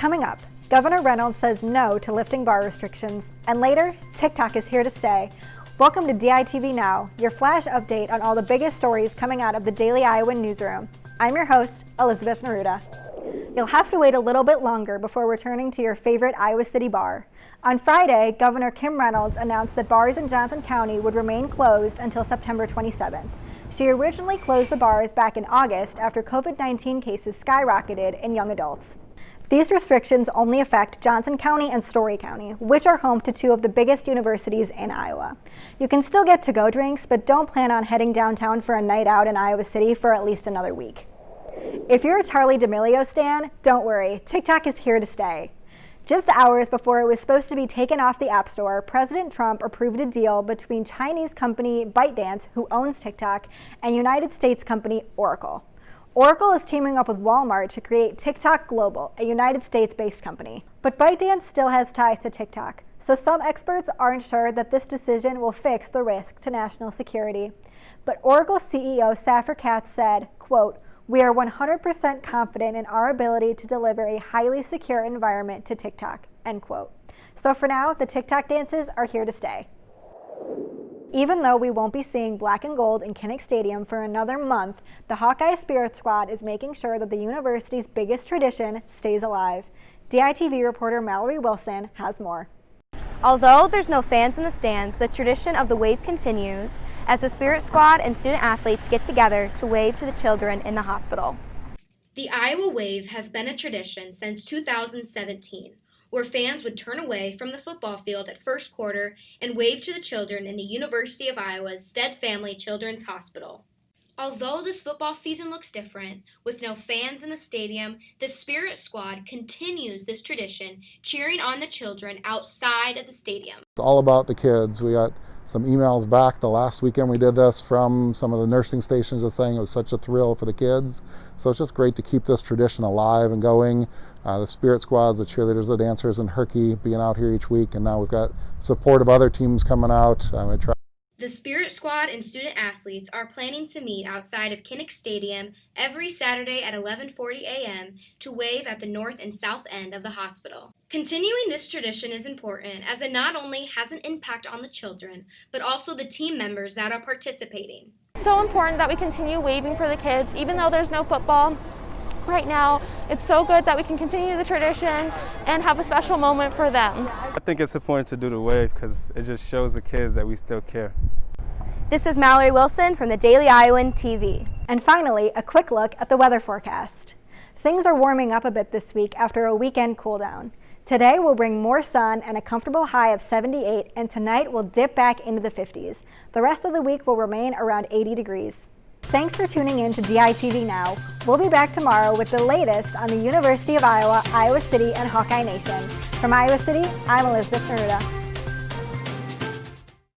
Coming up, Governor Reynolds says no to lifting bar restrictions, and later, TikTok is here to stay. Welcome to DITV Now, your flash update on all the biggest stories coming out of the Daily Iowan newsroom. I'm your host, Elizabeth Neruda. You'll have to wait a little bit longer before returning to your favorite Iowa City bar. On Friday, Governor Kim Reynolds announced that bars in Johnson County would remain closed until September 27th. She originally closed the bars back in August after COVID-19 cases skyrocketed in young adults. These restrictions only affect Johnson County and Story County, which are home to two of the biggest universities in Iowa. You can still get to-go drinks, but don't plan on heading downtown for a night out in Iowa City for at least another week. If you're a Charli D'Amelio stan, don't worry, TikTok is here to stay. Just hours before it was supposed to be taken off the App Store, President Trump approved a deal between Chinese company ByteDance, who owns TikTok, and United States company Oracle. Oracle is teaming up with Walmart to create TikTok Global, a United States-based company. But ByteDance still has ties to TikTok, so some experts aren't sure that this decision will fix the risk to national security. But Oracle CEO Safra Catz said, quote, "We are 100% confident in our ability to deliver a highly secure environment to TikTok," end quote. So for now, the TikTok dances are here to stay. Even though we won't be seeing black and gold in Kinnick Stadium for another month, the Hawkeye Spirit Squad is making sure that the university's biggest tradition stays alive. DITV reporter Mallory Wilson has more. Although there's no fans in the stands, the tradition of the wave continues as the Spirit Squad and student athletes get together to wave to the children in the hospital. The Iowa Wave has been a tradition since 2017, where fans would turn away from the football field at first quarter and wave to the children in the University of Iowa's Stead Family Children's Hospital. Although this football season looks different, with no fans in the stadium, the Spirit Squad continues this tradition, cheering on the children outside of the stadium. It's all about the kids. We got some emails back the last weekend we did this from some of the nursing stations just saying it was such a thrill for the kids. So it's just great to keep this tradition alive and going. The Spirit Squads, the cheerleaders, the dancers, and Herky being out here each week, and now we've got support of other teams coming out. The Spirit Squad and student athletes are planning to meet outside of Kinnick Stadium every Saturday at 11:40 a.m. to wave at the north and south end of the hospital. Continuing this tradition is important as it not only has an impact on the children, but also the team members that are participating. It's so important that we continue waving for the kids, even though there's no football right now. It's so good that we can continue the tradition and have a special moment for them. I think it's important to do the wave because it just shows the kids that we still care. This is Mallory Wilson from the Daily Iowan TV. And finally, a quick look at the weather forecast. Things are warming up a bit this week after a weekend cool down. Today will bring more sun and a comfortable high of 78, and tonight will dip back into the 50s. The rest of the week will remain around 80 degrees. Thanks for tuning in to DITV Now. We'll be back tomorrow with the latest on the University of Iowa, Iowa City, and Hawkeye Nation. From Iowa City, I'm Elizabeth Neruda.